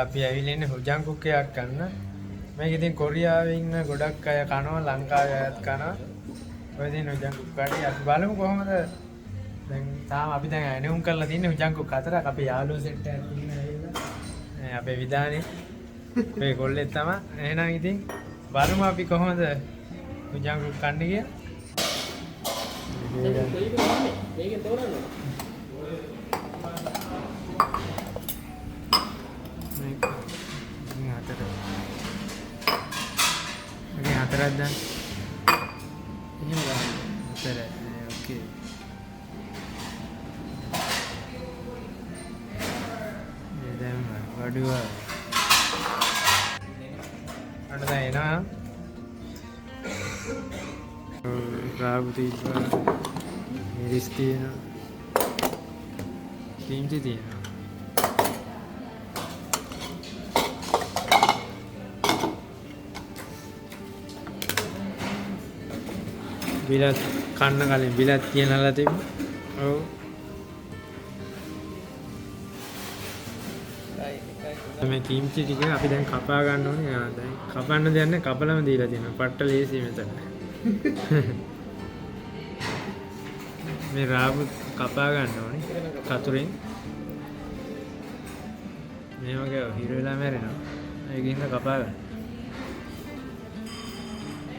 අපි ඇවිල්ලා ඉන්නේ හුජන් කුක්කයක් ගන්න. මේක ඉතින් කොරියාවේ ඉන්න ගොඩක් අය කනවා, ලංකාවේ අයත් කනවා. ඔය දින හුජන් කුක්කාටි අපි බලමු කොහොමද. දැන් තාම අපි දැන් ඇණුම් කරලා තින්නේ හුජන් කුක් හතරක්. අපේ යාළුවෝ සෙට් එකක් ඉන්න ඇවිල්ලා. අපේ විදානේ මේ කොල්ලෙක් තමයි. එහෙනම් ඉතින් බලමු අපි කොහොමද හුජන් කුක් කන්නේ කියලා. මේකෙන් තෝරන්න. Ini hataran dan ini enggak hataran. Oke. Ini dah mah. Waduh. Ada dah enak. Rabu tiba. Miris tiba. Kimchi tiba. Bilat කන්න කලින් බිලත් කියනලා තිබ්බා. ඔව්. මේ කිම්චි ටික අපි දැන් කපා ගන්න ඕනේ. දැන් කපන්න දෙයක් නැහැ. කපලම දීලා තියෙනවා. පට්ට ලේසි මෙතන. මේ රාබු කපා ගන්න ඕනේ. කතුරෙන්. මේ වගේ හිර වෙලා මැරෙනවා. ඒකින්ද කපා ගන්න.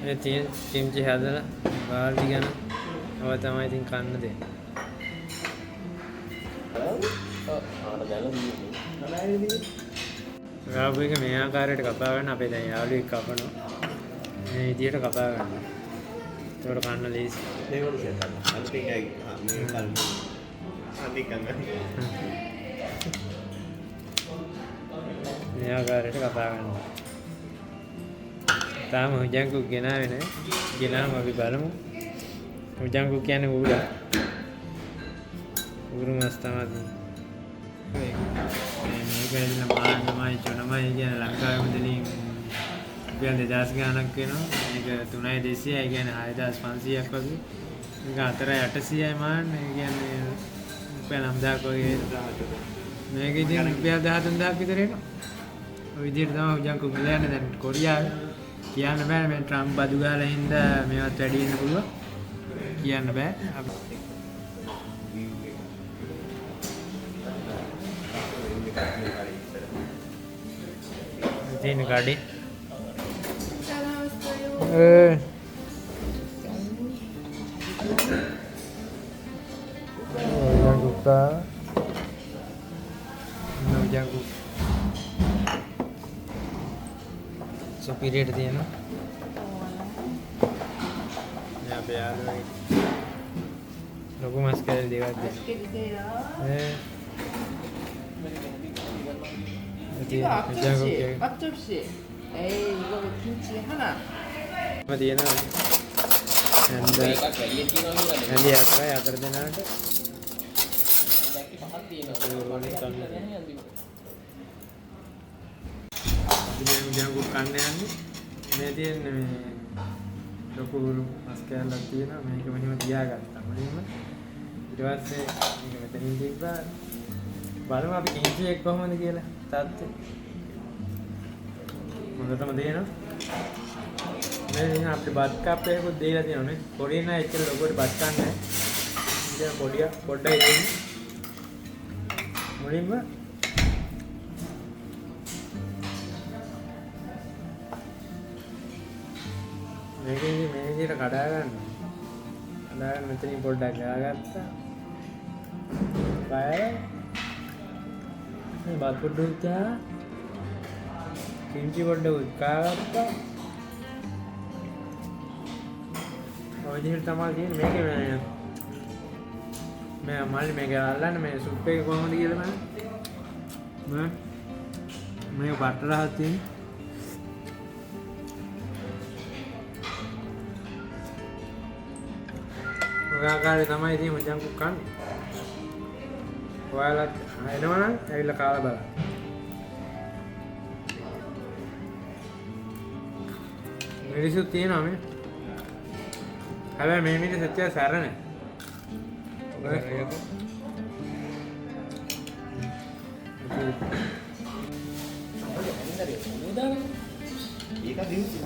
මේ තියෙන කිම්චි හදලා බාල්දි ගන්න. ඔය තමයි ඉතින් කන්න දෙන්නේ. රාබු එක මේ ආකාරයට කපා ගන්න. අපේ දැන් යාළුවෙක් කපනවා. මේ විදියට කපා ගන්න. ඒකට කන්න ලේසි. මේවලු ෂෙයා කරන්න. අනිත් එකයි මේ කල්ම. අනිත් කන්න. මේ ආකාරයට කපා ගන්න. තාම හුජන් කුක් ගෙනාවේ නැහැ. ගෙනාම අපි බලමු. හුජන් කුක් කියන්නේ ඌරා. ඌරු මස් තමයි. මේක ඇදලා මාන්නමයි චොනමයි කියන ලංකාවේ මුදලින් රුපියල් 2000 ගණනක් වෙනවා. මේක 3200යි කියන්නේ 6500ක් වගේ. මේක 4800යි මාන්න. ඒ කියන්නේ රුපියල් 9000ක් වගේ. මේක ඉතින් රුපියල් 13000ක් විතර එනවා. ඔය විදිහට තමයි හුජන් කුක් මිල යන්නේ දැන් කොරියාවේ. කියන්න බෑ මේ ට්‍රම්ප් බදු ගාලා හින්දා මේවත් වැඩි වෙන්න පුළුවන්. කියන්න බෑ. තියෙන කඩේ. Jaguka. No jagu. Superior තියෙනවා. අපි යාළුවෙක් ලොකු මස් කෑලි දෙකක් දෙනවා. 맛접시. 에이 이거 김치 하나. තියෙනවා. ඇඳි හතරයි හතර දෙනාට. ඉතින් ජංගු කන්න යන්නේ. මේ තියෙන්නේ මේ ලොකු මස් කෑල්ලක් තියෙනවා. මේක මෙහෙම තියාගත්තා. මුලින්ම ඊට පස්සේ මේක මෙතනින් තිබ්බා. බලමු අපි කිංචි එක කොහොමද කියලා. තාත්තේ මොකටම දෙනවා. මේ ඉතින් අපිට බත් කප් එකකුත් දීලා තියෙනවා නේ. කොරියන් අය එච්චර ලොකුවට බත් කන්නේ නැහැ. ඉතින් පොඩ්ඩයි දෙන්නේ. මුලින්ම මේකේ මේ විදිහට කඩා ගන්න. කඩාගෙන මෙතනින් පොඩ්ඩක් ගාගත්තා. බය මේ බත් පොඩ්ඩක් උත්තා. කිම්චි පොඩ්ඩක් උත්කාගත්තා. ඔය විදිහට තමයි තියෙන්නේ. මේකේ මේ මල්ලි මේක අල්ලන්න මේ සුප් එක කොහොමද කියලා බලන්න. මේක බටර් රහක් තියෙන. ඔය ආකාරය තමයි ඉතින් හුජන් කුක් කන්නේ. ඔයාලා එනවනම් ඇවිල්ලා කාලා බලන්න. මිරිසුත් තියෙනවා මේ. හැබැයි මේ මිරිස් ඇත්තට සැර නැහැ. ඒක දිනුසි.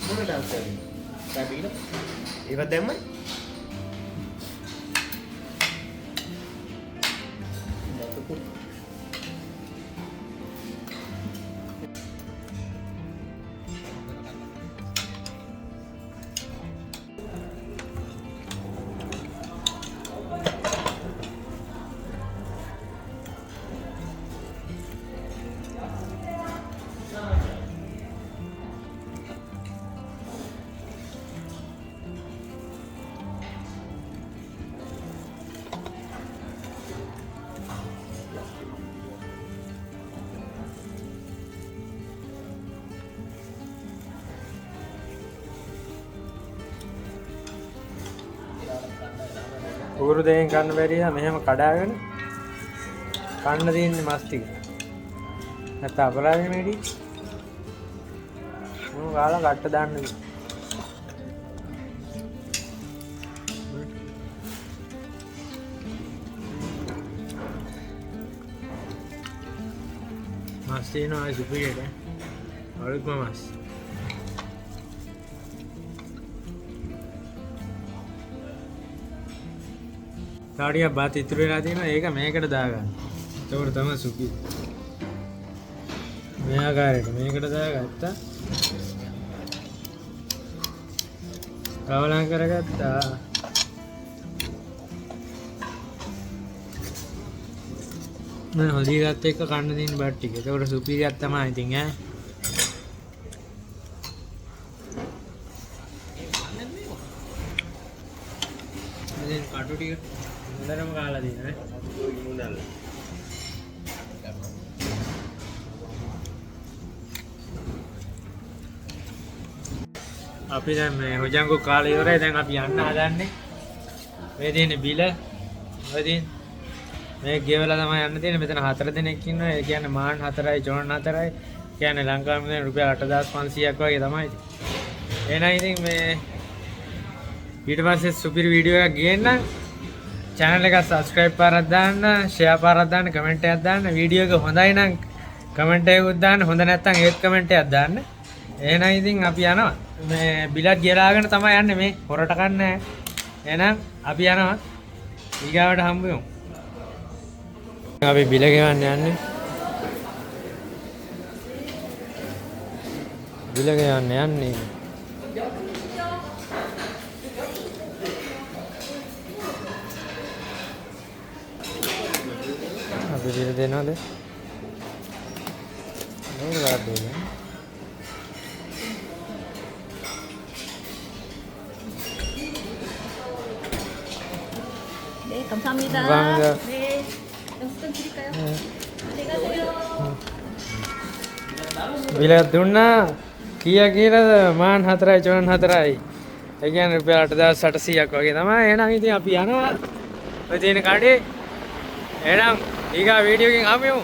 මොන ඩාන්ස් කරන්නේ? ටැබින. ඒක දැම්මයි. උගුරු දෙකෙන් කන්න බැරිය මෙහෙම කඩාගෙන කන්න තියෙන්නේ මස් ටික. නැත්නම් අපරාධ නෙඩි. මොන කාලා කට්ට දාන්නද? මස් තියෙනවා සුපිරියට. අලුත්ම මස්. තාඩියක් බාත් ඉතුරු වෙලා තියෙනවා ඒක මේකට දාගන්න. ඒකට තමයි සුපි. මේ ආකාරයට මේකට දාගත්තා. රවලම් කරගත්තා. මම හොදි ගත්ත එක කන්න දින බත් ටික. ඒකට සුපිරියක් තමයි ඉතින් ඈ. ඉතින් කටු ටික හොඳටම කාලා දිනන නේ. මුණල්. අපි දැන් මේ හොජංගු කාලේ ඉවරයි. දැන් අපි යන්න හදන්නේ. මේ තියෙන්නේ බිල. ඔය තියෙන්නේ. මේ ගෙවලා තමයි යන්න තියෙන්නේ. මෙතන 4 දෙනෙක් ඉන්නවා. ඒ කියන්නේ මාන් 4යි ජෝන් 4යි. කියන්නේ ලංකාවේ දැන් රුපියල් 8500ක් වගේ තමයි. එහෙනම් ඉතින් මේ ඊට පස්සේ සුපිරි වීඩියෝ එකක් ගේන්න. channel එක subscribe පාරක් දාන්න, share පාරක් දාන්න, comment එකක් දාන්න. වීඩියෝ එක හොඳයි නම් comment එකකුත් දාන්න. හොඳ නැත්නම් ඒත් comment එකක් දාන්න. එහෙනම් ඉතින් අපි යනවා. මේ බිලත් ගෙලාගෙන තමයි යන්නේ මේ හොරට කන්නේ. එහෙනම් අපි යනවා. ඊගාවට හම්බ වෙමු. අපි බිල ගෙවන්න යන්නේ. බිල ගෙවන්න යන්නේ. අපි බිල දෙනවද? නේද බාබේ? 네, 감사합니다. 감사합니다. 네, 영수증 드릴까요? 안녕하세요. බිල දුන්නා කීයක් කියලාද? මාන් 4යි ජෝන් 4යි. ඒ කියන්නේ රුපියල් 8800ක් වගේ තමයි. එහෙනම් ඉතින් අපි යනවා. ඔය තියෙන කඩේ. එහෙනම් ඊගා වීඩියෝ එකෙන් ආවෙමු.